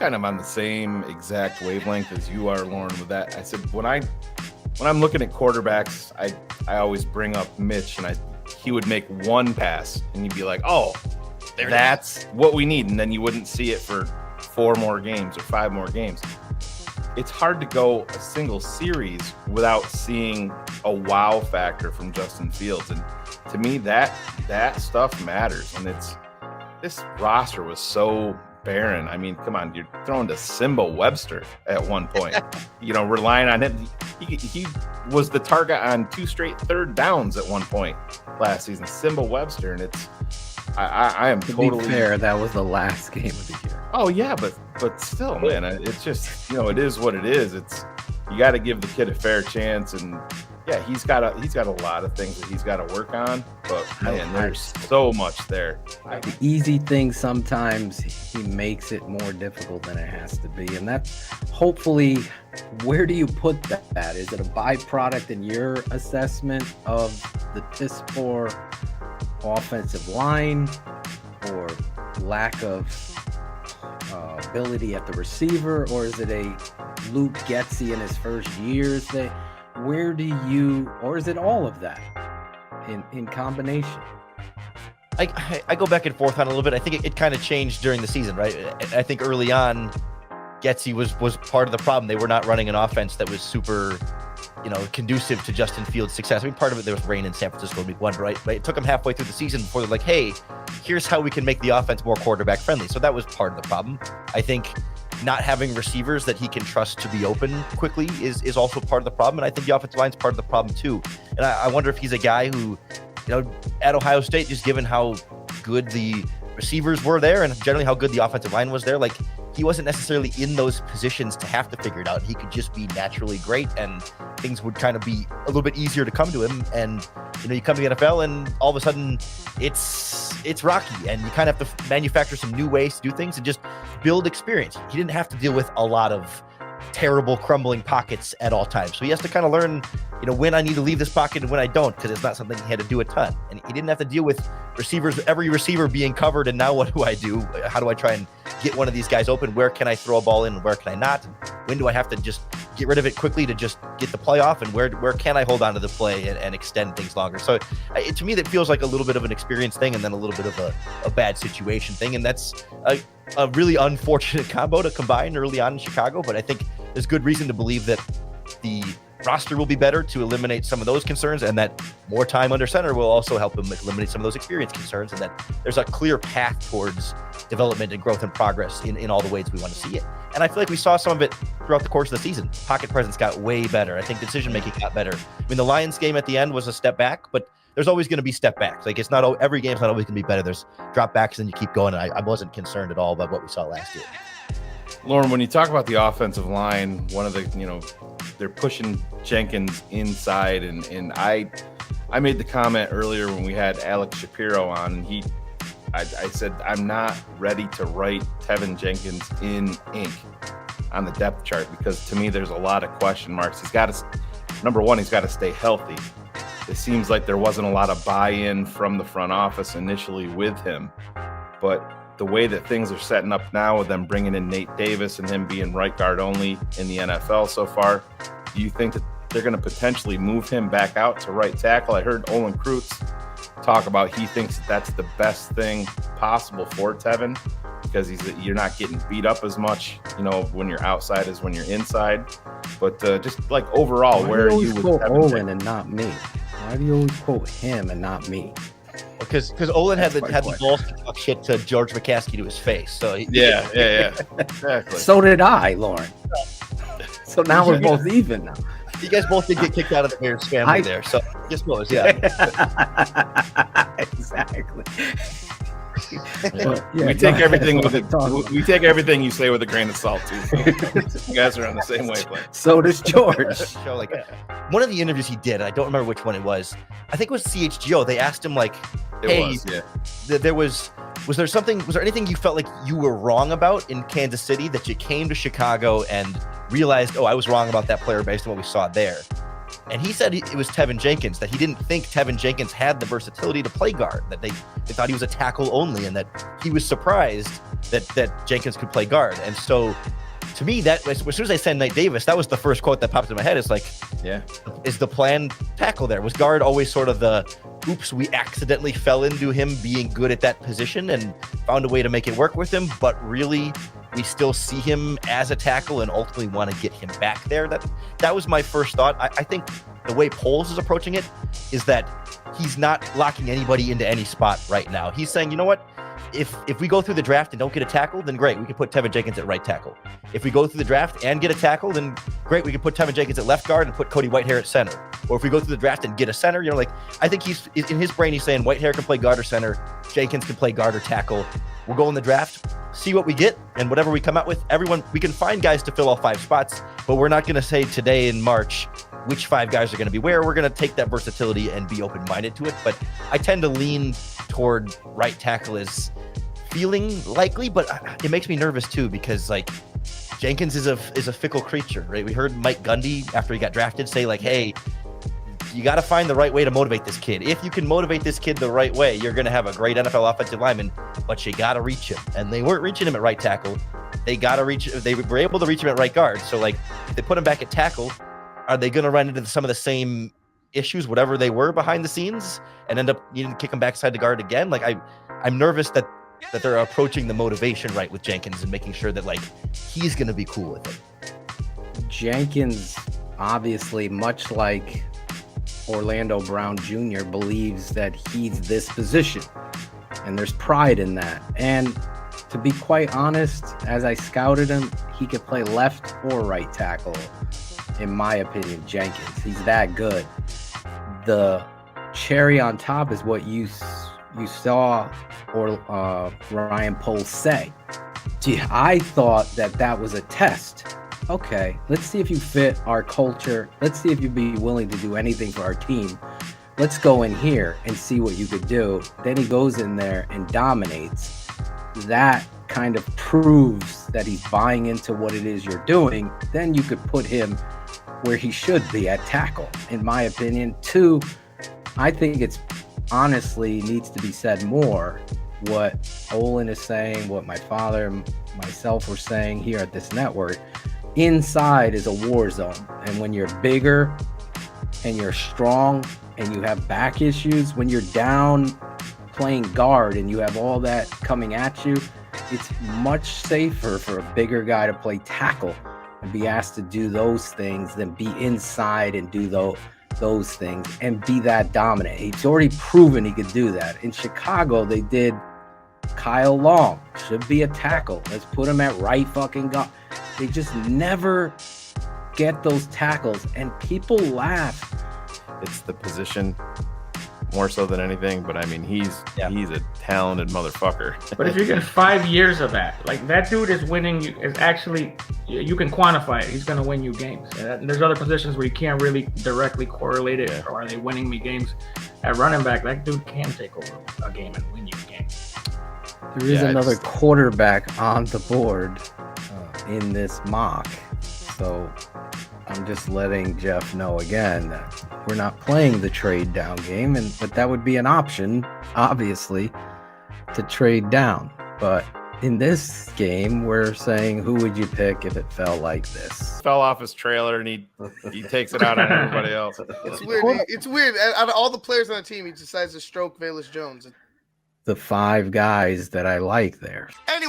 kind of on the same exact wavelength as you are, Lorin, with that. I said when I'm looking at quarterbacks, I always bring up Mitch, and he would make one pass, and you'd be like, oh, that's what we need, and then you wouldn't see it for 4 more games or 5 more games. It's hard to go a single series without seeing a wow factor from Justin Fields, and to me, that stuff matters. And this roster was so barren. I mean, come on, you're throwing to Simba Webster at one point, relying on him. He was the target on 2 straight third downs at one point last season, Simba Webster. And I am to totally be fair, that was the last game of the year. Oh yeah, but still, man, it's just, it is what it is. You got to give the kid a fair chance, and yeah, he's got a lot of things that he's got to work on, but man, there's so much there. The easy thing, sometimes he makes it more difficult than it has to be, and that's hopefully, where do you put that? Is it a byproduct in your assessment of the piss poor offensive line, or lack of ability at the receiver, or is it a Luke Getsy in his first years? Where do you, or is it all of that in combination? I go back and forth on it a little bit. I think it kind of changed during the season, right? I think early on, Getsy was part of the problem. They were not running an offense that was super, conducive to Justin Fields' success. I mean, part of it, there was rain in San Francisco in week 1, right? But it took them halfway through the season before they're like, hey, here's how we can make the offense more quarterback friendly. So that was part of the problem. I think not having receivers that he can trust to be open quickly is also part of the problem. And I think the offensive line is part of the problem too. And I wonder if he's a guy who, at Ohio State, just given how good the receivers were there and generally how good the offensive line was there, like, he wasn't necessarily in those positions to have to figure it out. He could just be naturally great, and things would kind of be a little bit easier to come to him. And, you come to the NFL, and all of a sudden it's rocky, and you kind of have to manufacture some new ways to do things and just build experience. He didn't have to deal with a lot of terrible crumbling pockets at all times. So he has to kind of learn, when I need to leave this pocket and when I don't, because it's not something he had to do a ton. And he didn't have to deal with every receiver being covered. And now what do I do? How do I try and get one of these guys open? Where can I throw a ball in and where can I not? When do I have to just get rid of it quickly to just get the play off? And where can I hold on to the play and extend things longer? So to me, that feels like a little bit of an experience thing and then a little bit of a bad situation thing. And that's a really unfortunate combo to combine early on in Chicago. But I think there's good reason to believe that the roster will be better to eliminate some of those concerns, and that more time under center will also help him eliminate some of those experience concerns, and that there's a clear path towards development and growth and progress in all the ways we want to see it. And I feel like we saw some of it throughout the course of the season. Pocket presence got way better. I think decision-making got better. I mean, the Lions game at the end was a step back, but there's always going to be step backs. Like, it's not every game's not always going to be better. There's drop backs and you keep going. And I wasn't concerned at all about what we saw last year. Lorin, when you talk about the offensive line, one of the, they're pushing Jenkins inside, and I made the comment earlier when we had Alex Shapiro on, and I said, I'm not ready to write Tevin Jenkins in ink on the depth chart, because to me, there's a lot of question marks. He's got to, number one, he's got to stay healthy. It seems like there wasn't a lot of buy-in from the front office initially with him, but the way that things are setting up now with them bringing in Nate Davis and him being right guard only in the NFL so far, do you think that they're going to potentially move him back out to right tackle? I heard Olin Kreutz talk about he thinks that's the best thing possible for Tevin, because you're not getting beat up as much, when you're outside as when you're inside. But just like overall, where are you with quote Tevin Olin and not me? Why do you always quote him and not me? Because Olin had the balls to talk shit to George McCaskey to his face. So yeah, exactly. So did I, Lorin. So now we're both even now. You guys both did get kicked out of the Bears family there. So just knows, yeah. Exactly. We take everything with it. We take everything you say with a grain of salt too. So you guys are on the same wavelength. So does George. So, like, one of the interviews he did, I don't remember which one it was. I think it was CHGO. They asked him, like, "Hey, was there anything you felt like you were wrong about in Kansas City that you came to Chicago and realized, oh, I was wrong about that player based on what we saw there?" And he said it was Tevin Jenkins, that he didn't think Tevin Jenkins had the versatility to play guard, that they thought he was a tackle only, and that he was surprised that Jenkins could play guard. And so to me, that as soon as I said Nate Davis, that was the first quote that popped in my head. It's like, Yeah. is the plan tackle there? Was guard always sort of the, oops, we accidentally fell into him being good at that position and found a way to make it work with him, but really we still see him as a tackle and ultimately want to get him back there? That was my first thought. I think the way Poles is approaching it is that he's not locking anybody into any spot right now. He's saying, you know what? If we go through the draft and don't get a tackle, then great, we can put Tevin Jenkins at right tackle. If we go through the draft and get a tackle, then great, we can put Tevin Jenkins at left guard and put Cody Whitehair at center. Or if we go through the draft and get a center, like, I think he's in his brain, he's saying Whitehair can play guard or center, Jenkins can play guard or tackle. We'll go in the draft, see what we get, and whatever we come out with, we can find guys to fill all 5 spots, but we're not going to say today in March which 5 guys are going to be where. We're going to take that versatility and be open-minded to it. But I tend to lean toward right tackle as feeling likely, but it makes me nervous too, because like Jenkins is a fickle creature, right? We heard Mike Gundy after he got drafted say like, hey, you got to find the right way to motivate this kid. If you can motivate this kid the right way, you're going to have a great NFL offensive lineman, but you got to reach him. And they weren't reaching him at right tackle. They were able to reach him at right guard. So like if they put him back at tackle, are they going to run into some of the same issues, whatever they were behind the scenes, and end up needing to kick him backside to guard again? Like I'm nervous that they're approaching the motivation right with Jenkins and making sure that like he's going to be cool with it. Jenkins, obviously, much like Orlando Brown Jr., believes that he's this position, and there's pride in that. And to be quite honest, as I scouted him, he could play left or right tackle, in my opinion. Jenkins, he's that good. The cherry on top is what you saw or Ryan Poles say. Gee, I thought that was a test. Okay, let's see if you fit our culture. Let's see if you'd be willing to do anything for our team. Let's go in here and see what you could do. Then he goes in there and dominates. That kind of proves that he's buying into what it is you're doing. Then you could put him where he should be, at tackle, in my opinion. 2, I think it's honestly needs to be said more what Olin is saying, what my father and myself were saying here at this network. Inside is a war zone, and when you're bigger and you're strong and you have back issues, when you're down playing guard and you have all that coming at you, it's much safer for a bigger guy to play tackle and be asked to do those things than be inside and do those things and be that dominant. He's already proven he could do that. In Chicago, they did Kyle Long, should be a tackle. Let's put him at right fucking guard. They just never get those tackles, and people laugh. It's the position more so than anything, but I mean, he's a talented motherfucker. But if you get 5 years of that, like that dude is winning, is actually, you can quantify it. He's going to win you games. And there's other positions where you can't really directly correlate it. Yeah. Or are they winning me games? At running back, that dude can take over a game and win you a game. There is another quarterback on the board in this mock. So I'm just letting Jeff know again that we're not playing the trade down game, but that would be an option, obviously, to trade down. But in this game, we're saying, who would you pick if it fell like this? Fell off his trailer and he takes it out on everybody else. It's weird. It's weird. Out of all the players on the team, he decides to stroke Velus Jones. The 5 guys that I like there. And